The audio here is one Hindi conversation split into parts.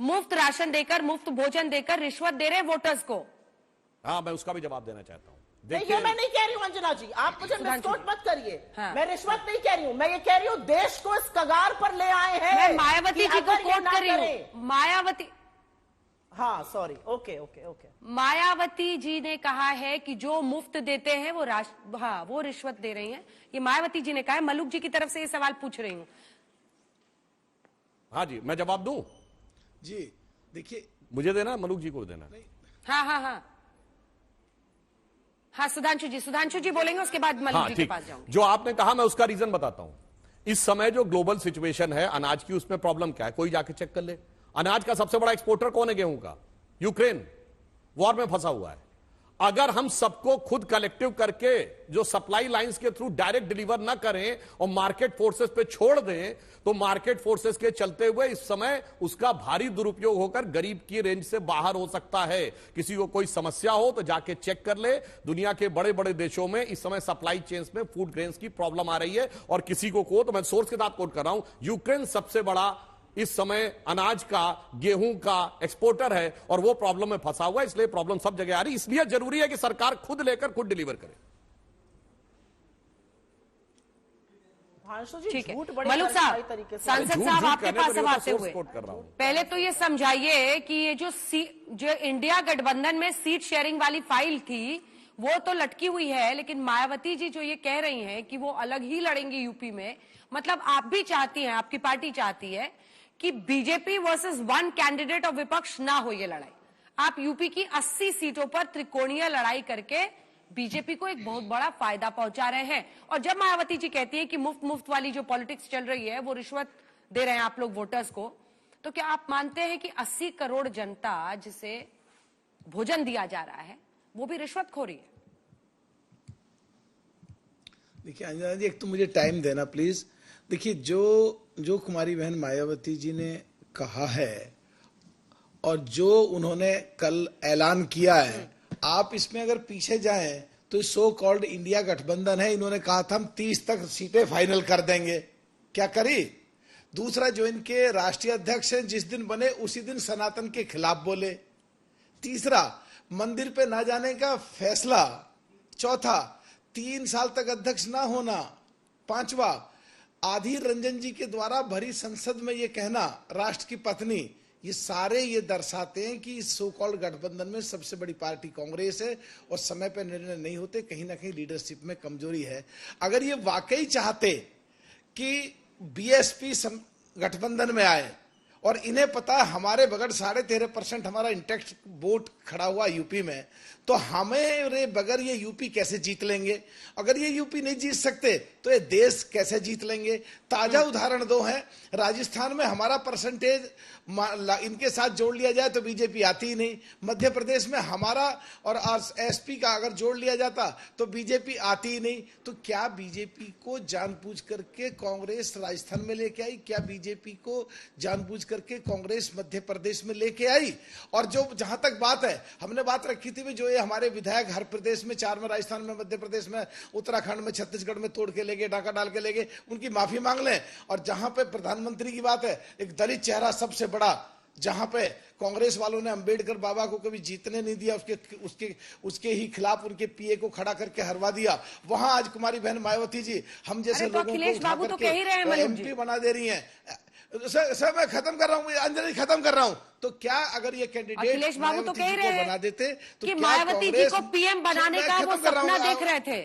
मुफ्त राशन देकर, मुफ्त भोजन देकर रिश्वत दे रहे हैं वोटर्स को। हाँ, मैं उसका भी जवाब देना चाहता हूँ। देखिए, मैं नहीं कह रही हूं अंजना जी, आप मुझे मिसकोट मत करिए। हाँ। मैं रिश्वत नहीं कह रही हूं, मैं ये कह रही हूं देश को इस कगार पर ले आए हैं। मैं मायावती जी को कोट कर रही हूं। मायावती, हाँ sorry, okay okay okay, Mayawati ji ने कहा है कि जो मुफ्त देते हैं वो वो रिश्वत दे रही हैं। ये मायावती जी ने कहा है। मलूक जी की तरफ से ये सवाल पूछ रही हूं। हाँ जी, मैं जवाब दूं? जी देखिए, मुझे देना, मलूक जी को देना? हाँ हाँ हाँ हाँ, सुधांशु जी बोलेंगे, उसके बाद मलूक जी के पास जाऊंगी। जो आपने कहा मैं उसका रीजन बताता हूं। इस समय जो ग्लोबल सिचुएशन है अनाज की, उसमें प्रॉब्लम क्या है, कोई जाके चेक कर ले। अनाज का सबसे बड़ा एक्सपोर्टर कौन है गेहूं का? यूक्रेन वॉर में फंसा हुआ है। अगर हम सबको खुद कलेक्टिव करके जो सप्लाई लाइंस के थ्रू डायरेक्ट डिलीवर ना करें और मार्केट फोर्सेस पे छोड़ दें, तो मार्केट फोर्सेस के चलते हुए इस समय उसका भारी दुरुपयोग होकर गरीब की रेंज से बाहर हो सकता है। किसी को कोई समस्या हो तो जाके चेक कर ले। दुनिया के बड़े बड़े देशों में इस समय सप्लाई चेन्स में फूड ग्रेन्स की प्रॉब्लम आ रही है। और किसी को तो मैं सोर्स के साथ कोट कर रहा हूं, यूक्रेन सबसे बड़ा इस समय अनाज का, गेहूं का एक्सपोर्टर है और वो प्रॉब्लम में फंसा हुआ है। इसलिए प्रॉब्लम सब जगह आ रही है। इसलिए जरूरी है कि सरकार खुद लेकर खुद डिलीवर करे। ठीक है, मलूक साहब, सांसद साहब, आपके पास अब आते हुए पहले तो ये समझाइए कि ये जो इंडिया गठबंधन में सीट शेयरिंग वाली फाइल थी वो तो लटकी हुई है, लेकिन मायावती जी जो ये कह रही हैं कि वो अलग ही लड़ेंगी यूपी में, मतलब आप भी चाहती हैं, आपकी पार्टी चाहती है कि बीजेपी वर्सेस वन कैंडिडेट और विपक्ष ना हो ये लड़ाई। आप यूपी की 80 सीटों पर त्रिकोणीय लड़ाई करके बीजेपी को एक बहुत बड़ा फायदा पहुंचा रहे हैं। और जब मायावती जी कहती है कि मुफ्त वाली जो पॉलिटिक्स चल रही है वो रिश्वत दे रहे हैं आप लोग वोटर्स को, तो क्या आप मानते हैं कि 80 करोड़ जनता जिसे भोजन दिया जा रहा है वो भी रिश्वतखोरी है? देखिए अंजना जी, एक तो मुझे टाइम देना प्लीज। देखिए, जो कुमारी बहन मायावती जी ने कहा है और जो उन्होंने कल ऐलान किया है, आप इसमें अगर पीछे जाएं तो सो कॉल्ड इंडिया गठबंधन है, इन्होंने कहा था हम 30 तक सीटें फाइनल कर देंगे, क्या करी? दूसरा, जो इनके राष्ट्रीय अध्यक्ष हैं, जिस दिन बने उसी दिन सनातन के खिलाफ बोले। तीसरा, मंदिर पे ना जाने का फैसला। चौथा, 3 साल तक अध्यक्ष ना होना। पांचवा, आधीर रंजन जी के द्वारा भरी संसद में ये कहना, राष्ट्र की पत्नी, ये सारे ये दर्शाते हैं कि इस सो कॉल्ड गठबंधन में सबसे बड़ी पार्टी कांग्रेस है और समय पर निर्णय नहीं होते, कहीं ना कहीं लीडरशिप में कमजोरी है। अगर ये वाकई चाहते कि बीएसपी गठबंधन में आए और इन्हें पता है हमारे बगैर 13.5% हमारा इंटैक्ट वोट खड़ा हुआ यूपी में, तो हमें बगैर ये यूपी कैसे जीत लेंगे? अगर ये यूपी नहीं जीत सकते तो ये देश कैसे जीत लेंगे? ताजा उदाहरण दो हैं। राजस्थान में हमारा परसेंटेज इनके साथ जोड़ लिया जाए तो बीजेपी आती ही नहीं। मध्य प्रदेश में हमारा और एसपी का अगर जोड़ लिया जाता तो बीजेपी आती ही नहीं। तो क्या बीजेपी को जानबूझ करके कांग्रेस राजस्थान में लेके आई? क्या बीजेपी को जानबूझ करके कांग्रेस मध्य प्रदेश में लेके आई? और जो जहां तक बात है, हमने बात रखी थी जो ये हमारे विधायक हर प्रदेश में, 4 में राजस्थान में, मध्य प्रदेश में, उत्तराखंड में, छत्तीसगढ़ में तोड़ के ले गए, डाका डाल के ले गए, उनकी माफी मांग लें। और जहां पे प्रधानमंत्री की बात है, एक दलित चेहरा सबसे बड़ा, जहां पे कांग्रेस वालों ने अंबेडकर बाबा को कभी जीतने नहीं दिया, उसके ही खिलाफ उनके पीए को खड़ा करके हरवा दिया, वहां आज कुमारी बहन मायावती जी हम जैसे लोगों को उठा करके एमपी बना दे रही हैं। सर मैं खत्म कर रहा हूँ, अंजलि खत्म कर रहा हूँ। तो क्या अगर ये कैंडिडेट अखिलेश बाबू तो कह रहे हैं बना देते तो कि मायावती जी को पीएम बनाने का वो सपना देख रहे थे,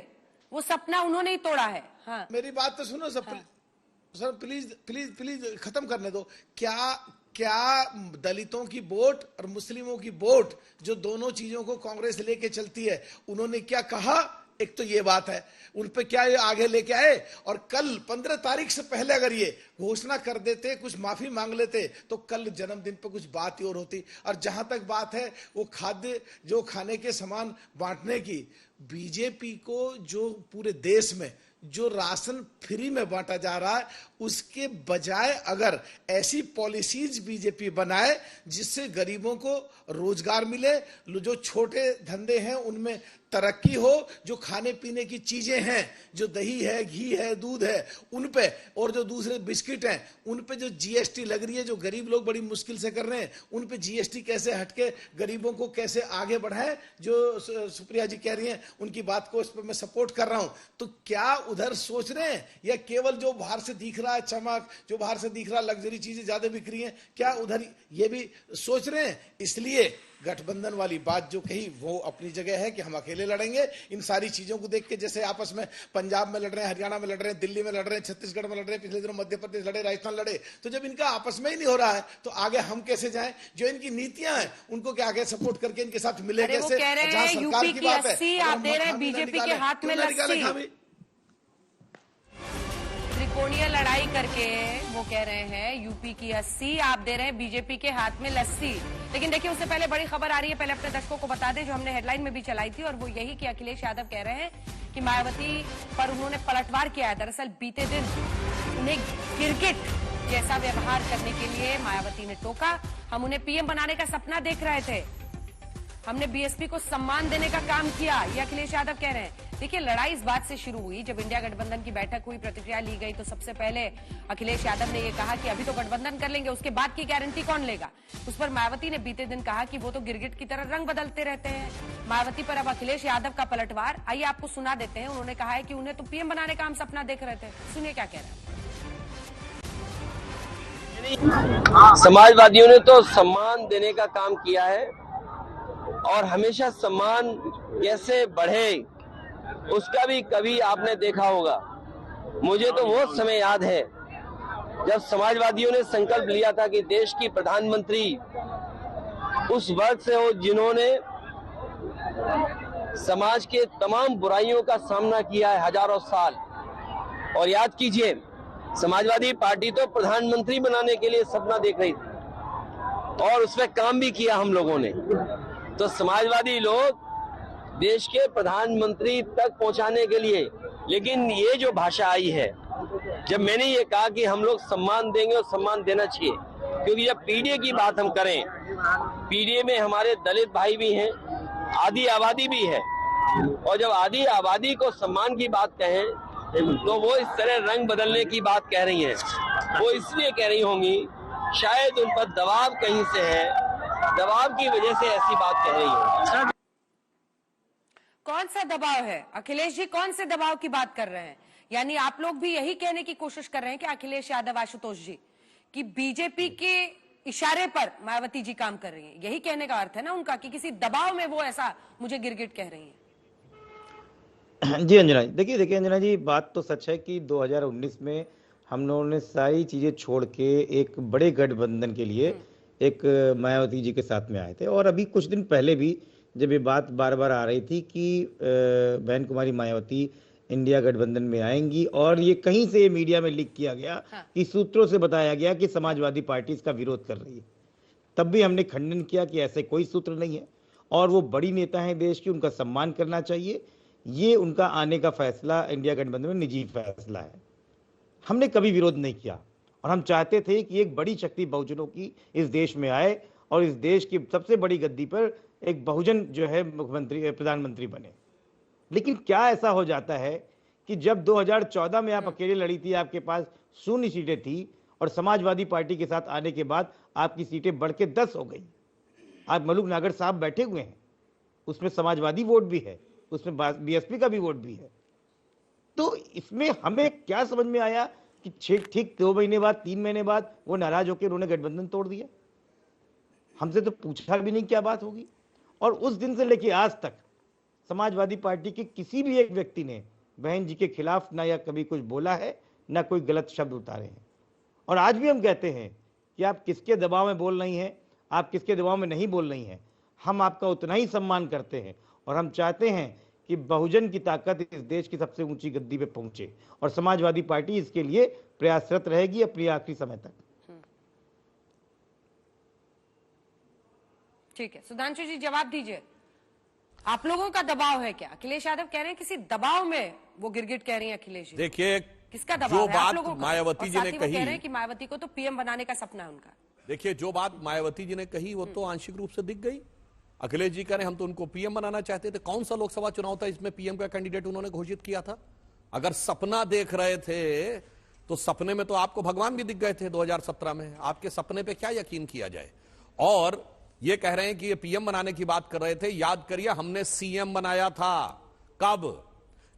वो सपना उन्होंने ही तोड़ा है। हाँ। मेरी बात तो सुनो सर, प्लीज खत्म करने दो। क्या दलितों की वोट और मुस्लिमों की वोट, जो दोनों चीजों को कांग्रेस लेके चलती है, उन्होंने क्या कहा? एक तो ये बात है, उन पे क्या ये आगे लेके आए? और कल 15 तारीख से पहले अगर ये घोषणा कर देते, कुछ माफी मांग लेते, तो कल जन्मदिन पे कुछ बात ही और होती। और जहां तक बात है वो खाद्य, जो खाने के सामान बांटने की, बीजेपी को जो पूरे देश में जो राशन फ्री में बांटा जा रहा है, उसके बजाय अगर ऐसी पॉलिसीज बीजेपी बनाए जिससे गरीबों को रोजगार मिले, जो छोटे धंधे हैं उनमें तरक्की हो, जो खाने पीने की चीजें हैं, जो दही है, घी है, दूध है, उन पे, और जो दूसरे बिस्किट हैं उन पे जो जीएसटी लग रही है, जो गरीब लोग बड़ी मुश्किल से कर रहे हैं, उन पे जीएसटी कैसे हटके गरीबों को कैसे आगे बढ़ाए, जो सुप्रिया जी कह रही हैं उनकी बात को इस पर मैं सपोर्ट कर रहा हूं। तो क्या उधर सोच रहे हैं, या केवल जो बाहर से दिख रहा है चमक, जो बाहर से दिख रहा है लग्जरी चीजें ज्यादा बिक रही हैं, क्या उधर ये भी सोच रहे हैं? इसलिए गठबंधन वाली बात जो कही वो अपनी जगह है कि हम अकेले लड़ेंगे। इन सारी चीजों को देख के, जैसे आपस में पंजाब में लड़ रहे हैं, हरियाणा में लड़ रहे हैं, दिल्ली में लड़ रहे हैं, छत्तीसगढ़ में लड़ रहे हैं, पिछले दिनों मध्य प्रदेश लड़े, राजस्थान लड़े, तो जब इनका आपस में ही नहीं हो रहा है तो आगे हम कैसे जाएं? जो इनकी नीतियां हैं उनको क्या आगे सपोर्ट करके इनके साथ मिले कैसे? जहां सरकार की बात है, आप दे रहे हैं बीजेपी के हाथ में लस्सी, त्रिकोणीय लड़ाई करके वो कह रहे हैं यूपी की 80, आप दे रहे हैं बीजेपी के हाथ में लस्सी। लेकिन देखिए, उससे पहले बड़ी खबर आ रही है, पहले अपने दर्शकों को बता दें, जो हमने हेडलाइन में भी चलाई थी, और वो यही कि अखिलेश यादव कह रहे हैं कि मायावती पर उन्होंने पलटवार किया है। दरअसल बीते दिन उन्हें गिरगिट जैसा व्यवहार करने के लिए मायावती ने टोका। हम उन्हें पीएम बनाने का सपना देख रहे थे, हमने बीएसपी को सम्मान देने का काम किया, ये अखिलेश यादव कह रहे हैं। देखिए, लड़ाई इस बात से शुरू हुई जब इंडिया गठबंधन की बैठक हुई, प्रतिक्रिया ली गई, तो सबसे पहले अखिलेश यादव ने यह कहा कि अभी तो गठबंधन कर लेंगे, उसके बाद की गारंटी कौन लेगा। उस पर मायावती ने बीते दिन कहा कि वो तो गिरगिट की तरह रंग बदलते रहते हैं। मायावती पर अब अखिलेश यादव का पलटवार, आइए आपको सुना देते हैं। उन्होंने कहा है कि उन्हें तो पीएम बनाने का हम सपना देख रहे थे। सुनिए क्या कह रहे हैं। समाजवादियों ने तो सम्मान देने का काम किया है, और हमेशा सम्मान कैसे बढ़े उसका भी कभी आपने देखा होगा। मुझे तो वो समय याद है जब समाजवादियों ने संकल्प लिया था कि देश की प्रधानमंत्री उस वर्ग से हो जिन्होंने समाज के तमाम बुराइयों का सामना किया है हजारों साल। और याद कीजिए, समाजवादी पार्टी तो प्रधानमंत्री बनाने के लिए सपना देख रही थी, और उसमें काम भी किया हम लोगों ने। तो समाजवादी लोग देश के प्रधानमंत्री तक पहुंचाने के लिए, लेकिन ये जो भाषा आई है, जब मैंने ये कहा कि हम लोग सम्मान देंगे, और सम्मान देना चाहिए, क्योंकि जब पीडीए की बात हम करें, पीडीए में हमारे दलित भाई भी हैं, आदि आबादी भी है, और जब आदि आबादी को सम्मान की बात कहें तो वो इस तरह रंग बदलने की बात कह रही हैं। वो इसलिए कह रही होंगी, शायद उन पर दबाव कहीं से है, दबाव की वजह से ऐसी बात कह रही है। कौन सा दबाव है अखिलेश जी, कौन से दबाव की बात कर रहे हैं? यानी आप लोग भी यही कहने की कोशिश कर रहे हैं कि अखिलेश यादव, आशुतोष जी, कि बीजेपी के इशारे पर मायावती जी काम कर रही हैं, यही कहने का अर्थ है ना उनका, कि किसी दबाव में वो ऐसा मुझे गिरगिट कह रही हैं। जी अंजना जी, देखिए अंजना जी, बात तो सच है कि 2019 में हम लोगों ने सारी चीजें छोड़ के एक बड़े गठबंधन के लिए एक मायावती जी के साथ में आए थे। और अभी कुछ दिन पहले भी जब ये बात बार बार आ रही थी कि बहन कुमारी मायावती इंडिया गठबंधन में आएंगी, और ये कहीं से मीडिया में लीक किया गया कि सूत्रों से बताया गया कि समाजवादी पार्टी इसका विरोध कर रही है, तब भी हमने खंडन किया कि ऐसे कोई सूत्र नहीं है, और वो बड़ी नेता हैं देश की, उनका सम्मान करना चाहिए। ये उनका आने का फैसला इंडिया गठबंधन में निजी फैसला है, हमने कभी विरोध नहीं किया, और हम चाहते थे कि एक बड़ी शक्ति बहुजनों की इस देश में आए, और इस देश की सबसे बड़ी गद्दी पर एक बहुजन जो है मुख्यमंत्री, प्रधानमंत्री बने। लेकिन क्या ऐसा हो जाता है कि जब 2014 में आप अकेले लड़ी थी, आपके पास 0 सीटें थी, और समाजवादी पार्टी के साथ आने के बाद आपकी सीटें बढ़ के 10 हो गई। आज मलूक नागर साहब बैठे हुए हैं, उसमें समाजवादी वोट भी है, उसमें बीएसपी का भी वोट भी है। तो इसमें हमें क्या समझ में आया कि ठीक 2 महीने बाद, 3 महीने बाद वो नाराज होकर उन्होंने गठबंधन तोड़ दिया। हमसे तो पूछा भी नहीं क्या बात होगी, और उस दिन से लेकर आज तक समाजवादी पार्टी के किसी भी एक व्यक्ति ने बहन जी के खिलाफ ना या कभी कुछ बोला है, ना कोई गलत शब्द उतारे हैं। और आज भी हम कहते हैं कि आप किसके दबाव में बोल रही हैं, आप किसके दबाव में नहीं बोल रही हैं, हम आपका उतना ही सम्मान करते हैं, और हम चाहते हैं कि बहुजन की ताकत इस देश की सबसे ऊंची गद्दी पे पहुंचे, और समाजवादी पार्टी इसके लिए प्रयासरत रहेगी अपनी आखिरी समय तक। ठीक है, सुधांशु जी जवाब दीजिए, आप लोगों का दबाव है क्या? अखिलेश यादव कह रहे हैं किसी दबाव में वो गिरगिट कह रही हैं अखिलेश जी। देखिए, किसका दबाव जो है आप लोगों बात का? मायावती जी ने कह कही, रहे हैं कि मायावती को तो पीएम बनाने का सपना है उनका। देखिए, जो बात मायावती जी ने कही वो तो आंशिक रूप से दिख गई। अखिलेश जी कह रहे हम तो उनको पीएम बनाना चाहते थे। कौन सा लोकसभा चुनाव था इसमें पीएम का कैंडिडेट उन्होंने घोषित किया था? अगर सपना देख रहे थे तो सपने में तो आपको भगवान भी दिख गए थे 2017 में। आपके सपने पे क्या यकीन किया जाए? और ये कह रहे हैं कि ये पीएम बनाने की बात कर रहे थे। याद करिए, हमने सीएम बनाया था। कब?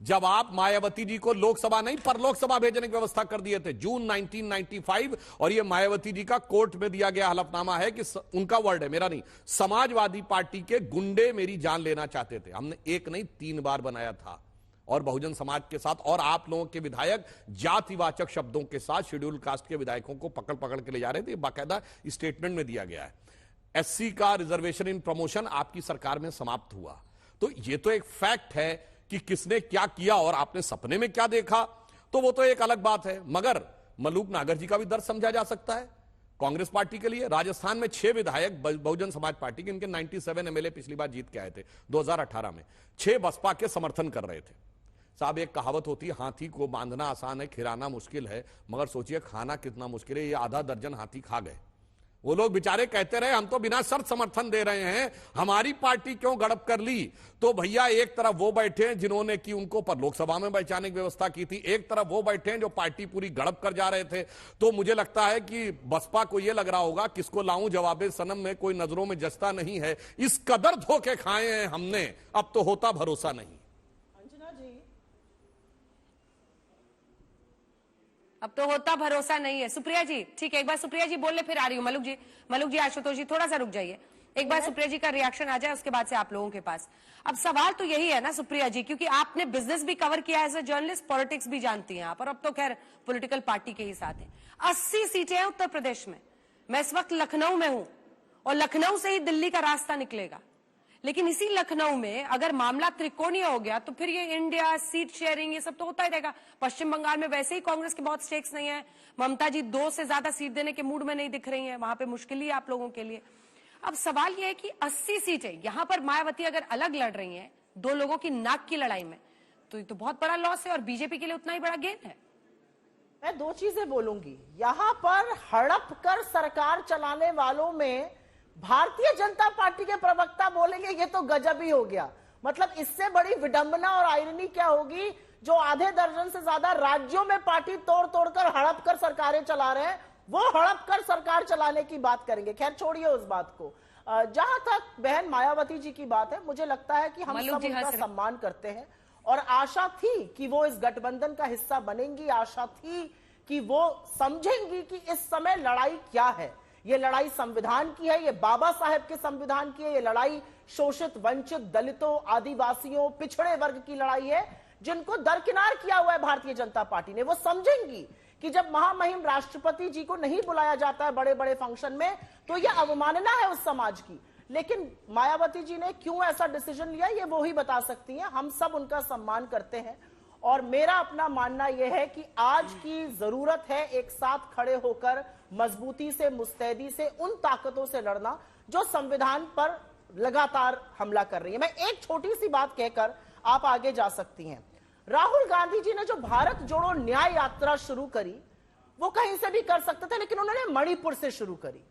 जब आप मायावती जी को लोकसभा नहीं पर लोकसभा भेजने की व्यवस्था कर दिए थे, जून 1995। और ये मायावती जी का कोर्ट में दिया गया हलफनामा है कि उनका वर्ड है, मेरा नहीं, समाजवादी पार्टी के गुंडे मेरी जान लेना चाहते थे। हमने एक नहीं 3 बार बनाया था। और बहुजन समाज के साथ और आप लोगों के विधायक जातिवाचक शब्दों के साथ शेड्यूल कास्ट के विधायकों को पकड़ पकड़ के ले जा रहे थे। बाकायदा स्टेटमेंट में दिया गया है। एससी का रिजर्वेशन इन प्रमोशन आपकी सरकार में समाप्त हुआ। तो ये तो एक फैक्ट है कि किसने क्या किया और आपने सपने में क्या देखा, तो वो तो एक अलग बात है। मगर मलूक नागर जी का भी दर्द समझा जा सकता है कांग्रेस पार्टी के लिए। राजस्थान में 6 विधायक बहुजन समाज पार्टी के, इनके 97 एमएलए पिछली बार जीत के आए थे 2018 में, 6 बसपा के समर्थन कर रहे थे। साहब, एक कहावत होती है, हाथी को बांधना आसान है, खिलाना मुश्किल है। मगर सोचिए खाना कितना मुश्किल है। ये आधा दर्जन हाथी खा गए। वो लोग बेचारे कहते रहे हम तो बिना शर्त समर्थन दे रहे हैं, हमारी पार्टी क्यों गड़प कर ली? तो भैया, एक तरफ वो बैठे हैं जिन्होंने की उनको पर लोकसभा में बैठाने की व्यवस्था की थी, एक तरफ वो बैठे हैं जो पार्टी पूरी गड़प कर जा रहे थे। तो मुझे लगता है कि बसपा को यह लग रहा होगा किसको लाऊं जवाबे सनम में, कोई नजरों में जचता नहीं है। इस कदर धोखे खाए हैं हमने, अब तो होता भरोसा नहीं। अब तो होता भरोसा नहीं है। सुप्रिया जी, ठीक है, एक बार सुप्रिया जी बोल ले, फिर आ रही हूं। मलुक जी, आशुतोष जी थोड़ा सा रुक जाइए। एक बार सुप्रिया जी का रिएक्शन आ जाए, उसके बाद से आप लोगों के पास। अब सवाल तो यही है ना सुप्रिया जी, क्योंकि आपने बिजनेस भी कवर किया है एज ए जर्नलिस्ट, पॉलिटिक्स भी जानती हैं आप, और अब तो खैर पॉलिटिकल पार्टी के ही साथ हैं। 80 सीटें हैं उत्तर प्रदेश में। मैं इस वक्त लखनऊ में हूं और लखनऊ से ही दिल्ली का रास्ता निकलेगा। लेकिन इसी लखनऊ में अगर मामला त्रिकोणीय हो गया तो फिर ये इंडिया, सीट शेयरिंग, ये सब तो होता ही रहेगा। पश्चिम बंगाल में वैसे ही कांग्रेस के बहुत स्टेक्स नहीं है। ममता जी 2 से ज्यादा सीट देने के मूड में नहीं दिख रही हैं, वहां पे मुश्किल ही है आप लोगों के लिए। अब सवाल यह है कि 80 सीटें यहां पर मायावती अगर अलग लड़ रही हैं 2 लोगों की नाक की लड़ाई में, तो ये तो बहुत बड़ा लॉस है और बीजेपी के लिए उतना ही बड़ा गेन है। मैं 2 चीजें बोलूंगी। यहां पर हड़प कर सरकार चलाने वालों में भारतीय जनता पार्टी के प्रवक्ता बोलेंगे ये तो गजब ही हो गया। मतलब इससे बड़ी विडंबना और आयरनी क्या होगी, जो आधे दर्जन से ज्यादा राज्यों में पार्टी तोड़ तोड़कर हड़प कर सरकारें चला रहे हैं, वो हड़प कर सरकार चलाने की बात करेंगे। खैर छोड़िए उस बात को। जहां तक बहन मायावती जी की बात है, मुझे लगता है कि हम सब उनका सम्मान करते हैं और आशा थी कि वो इस गठबंधन का हिस्सा बनेंगी। आशा थी कि वो समझेंगी कि इस समय लड़ाई क्या है। ये लड़ाई संविधान की है, ये बाबा साहेब के संविधान की है। ये लड़ाई शोषित, वंचित, दलितों, आदिवासियों, पिछड़े वर्ग की लड़ाई है, जिनको दरकिनार किया हुआ है भारतीय जनता पार्टी ने। वो समझेंगी कि जब महामहिम राष्ट्रपति जी को नहीं बुलाया जाता है बड़े बड़े फंक्शन में, तो यह अवमानना है उस समाज की। लेकिन मायावती जी ने क्यों ऐसा डिसीजन लिया, ये वो ही बता सकती हैं। हम सब उनका सम्मान करते हैं और मेरा अपना मानना यह है कि आज की जरूरत है एक साथ खड़े होकर मजबूती से, मुस्तैदी से उन ताकतों से लड़ना जो संविधान पर लगातार हमला कर रही है। मैं एक छोटी सी बात कहकर आप आगे जा सकती हैं। राहुल गांधी जी ने जो भारत जोड़ो न्याय यात्रा शुरू करी, वो कहीं से भी कर सकते थे, लेकिन उन्होंने मणिपुर से शुरू करी।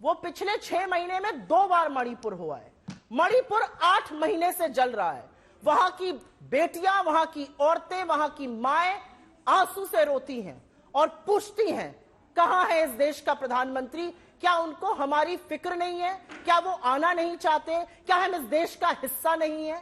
वो पिछले 6 महीने में 2 बार मणिपुर हुआ है। मणिपुर 8 महीने से जल रहा है। वहां की बेटियां, वहां की औरतें, वहां की माएं आंसू से रोती हैं और पूछती हैं कहां है इस देश का प्रधानमंत्री? क्या उनको हमारी फिक्र नहीं है? क्या वो आना नहीं चाहते? क्या हम इस देश का हिस्सा नहीं है?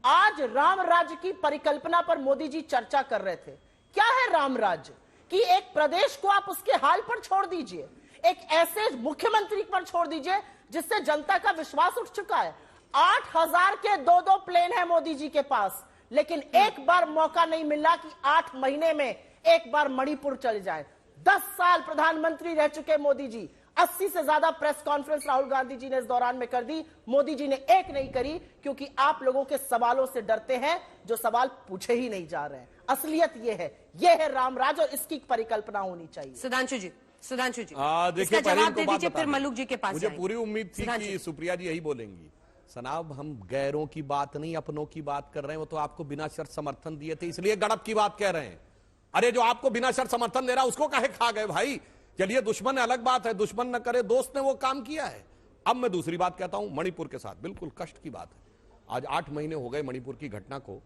आज राम राज्य की परिकल्पना पर मोदी जी चर्चा कर रहे थे। क्या है राम राज्य? कि एक प्रदेश को आप उसके हाल पर छोड़ दीजिए, एक ऐसे मुख्यमंत्री पर छोड़ दीजिए जिससे जनता का विश्वास उठ चुका है। 8000 के 2-2 प्लेन है मोदी जी के पास, लेकिन एक बार मौका नहीं मिला कि 8 महीने में एक बार मणिपुर चले जाए। 10 साल प्रधानमंत्री रह चुके मोदी जी। 80 से ज्यादा प्रेस कॉन्फ्रेंस राहुल गांधी जी ने इस दौरान में कर दी, मोदी जी ने एक नहीं करी, क्योंकि आप लोगों के सवालों से डरते हैं जो सवाल पूछे ही नहीं जा रहे हैं। असलियत ये है रामराज और इसकी परिकल्पना होनी चाहिए। सुधांशु जी देखिए, जवाब दे दीजिए, फिर मलूक जी के पास मुझे पूरी उम्मीद थी कि सुप्रिया जी यही बोलेंगी। सनाब, हम गैरों की बात नहीं अपनों की बात कर रहे हैं। वो तो आपको बिना शर्त समर्थन दिए थे, इसलिए गड़प की बात कह रहे हैं। अरे जो आपको बिना शर्त समर्थन दे रहा उसको काहे खा गए भाई? चलिए दुश्मन अलग बात है, दुश्मन न करे दोस्त ने वो काम किया है। अब मैं दूसरी बात कहता हूं, मणिपुर के साथ बिल्कुल कष्ट की बात है। आज 8 महीने हो गए मणिपुर की घटना को।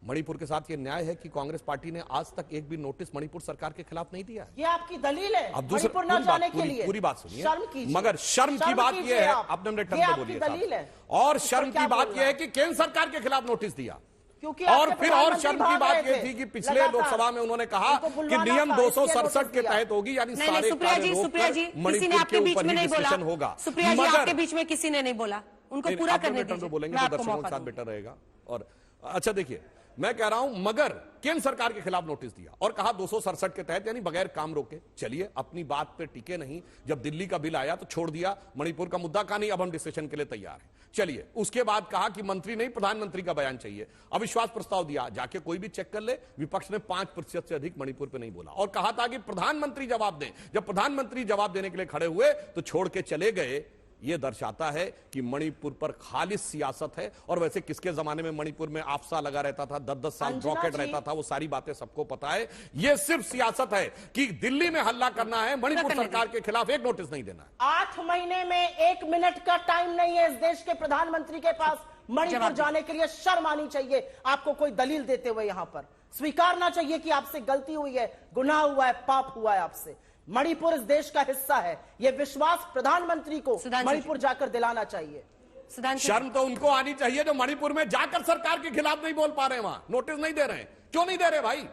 मणिपुर के साथ यह न्याय है कि कांग्रेस पार्टी ने आज तक एक भी नोटिस मणिपुर सरकार के खिलाफ नहीं दिया है। ये आपकी दलील है अब दूसरी मणिपुर न जाने के लिए। पूरी बात सुनिए, शर्म कीजिए। मगर शर्म की बात यह है, आपने मेरे टर्म पे बोलिए साहब, और शर्म की बात यह है कि केंद्र सरकार के खिलाफ नोटिस दिया। क्योंकि और फिर और शर्म की बात यह थी कि पिछले लोकसभा में उन्होंने कहा कि नियम 267 के तहत होगी, यानी सारे सुप्रिया जी किसी ने आपके बीच में नहीं बोला होगा। सुप्रिया जी आपके बीच में किसी ने नहीं बोला, उनको पूरा करने दीजिए। बोलेंगे तो दर्शकों के साथ बेटर रहेगा। और अच्छा देखिए, मैं कह रहा हूं मगर केंद्र सरकार के खिलाफ नोटिस दिया और कहा 267 के तहत, यानी बगैर काम रोके। चलिए अपनी बात पे टिके नहीं, जब दिल्ली का बिल आया तो छोड़ दिया, मणिपुर का मुद्दा का नहीं, अब हम डिस्कशन के लिए तैयार हैं। चलिए उसके बाद कहा कि मंत्री नहीं प्रधानमंत्री का बयान चाहिए, अविश्वास प्रस्ताव दिया, जाके कोई भी चेक कर ले, विपक्ष ने 5% से अधिक मणिपुर पे नहीं बोला और कहा था कि प्रधानमंत्री जवाब दें। जब प्रधानमंत्री जवाब देने के लिए खड़े हुए तो छोड़ के चले गए। यह दर्शाता है कि मणिपुर पर खालिस सियासत है। और वैसे किसके जमाने में मणिपुर में आफ्सा लगा रहता था, 10-10 साल ब्लॉकेट रहता था, वो सारी बातें सबको पता है। यह सिर्फ सियासत है कि दिल्ली में हल्ला करना है, मणिपुर सरकार के खिलाफ एक नोटिस नहीं देना है। 8 महीने में 1 मिनट का टाइम नहीं है इस देश के प्रधानमंत्री के पास मणिपुर जाने के लिए। शर्म आनी चाहिए आपको कोई दलील देते हुए। यहां पर स्वीकारना चाहिए कि आपसे गलती हुई है, गुनाह हुआ है, पाप हुआ है आपसे। मणिपुर इस देश का हिस्सा है। यह विश्वास प्रधानमंत्री को मणिपुर जाकर दिलाना चाहिए। शर्म तो उनको आनी चाहिए जो मणिपुर में जाकर सरकार के खिलाफ नहीं बोल पा रहे हैं, वहां नोटिस नहीं दे रहे हैं। क्यों नहीं दे रहे भाई?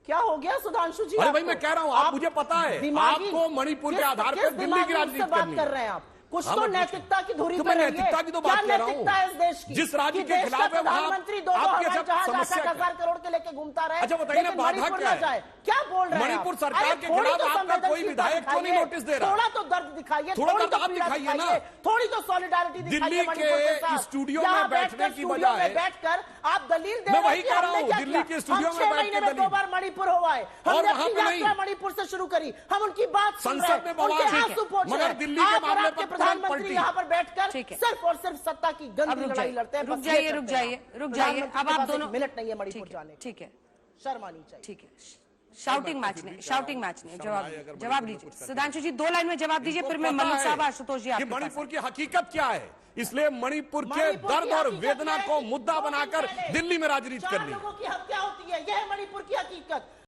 क्या हो गया सुधांशु जी? अरे भाई मैं कह रहा हूं, आप मुझे पता है आपको मणिपुर के आधार पर दिल्ली की राजनीति बात कर रहे हैं आप। कुछ तो नैतिकता की धुरी पर नैतिकता की तो बात कर रहा हूं। इस देश की जिस राज्य के खिलाफ है प्रधानमंत्री 2,000 करोड़ के लेके घूमता रहे। अच्छा बताइए ना, बाधा क्या है? क्या बोल रहे हैं मणिपुर सरकार के खिलाफ आपका कोई विधायक क्यों नहीं नोटिस दे रहा? थोड़ा तो दर्द दिखाइए, थोड़ा दर्द आप दिखाइए ना, थोड़ी तो सॉलिडारिटी दिखाइए। दिल्ली के स्टूडियो में बैठने की बजाय बैठकर आप दलील दे रहे हैं। मैं वही कह रहा हूं, दिल्ली के स्टूडियो में बैठ के 2 बार मणिपुर हुआ है, हमने अपनी यात्रा मणिपुर से शुरू करी, हम उनकी बात संसद में बवाल, मगर दिल्ली के मामले पर प्रधानमंत्री यहाँ पर बैठकर सिर्फ और सिर्फ सत्ता की गंदी लड़ाई लड़ते हैं। रुक जाइए। अब आप दोनों मिनट नहीं है मणिपुर जाने। ठीक है, शर्म आनी चाहिए। ठीक है, शाउटिंग मैच नहीं, जवाब लीजिए। सुधांशु जी 2 लाइन में जवाब दीजिए, फिर मैं मलिक साहब, आशुतोष जी। मणिपुर की हकीकत क्या है, इसलिए मणिपुर के दर्द और वेदना को मुद्दा बनाकर दिल्ली में राजनीति करनी। लोगों की हत्या होती है, यह है मणिपुर की हकीकत।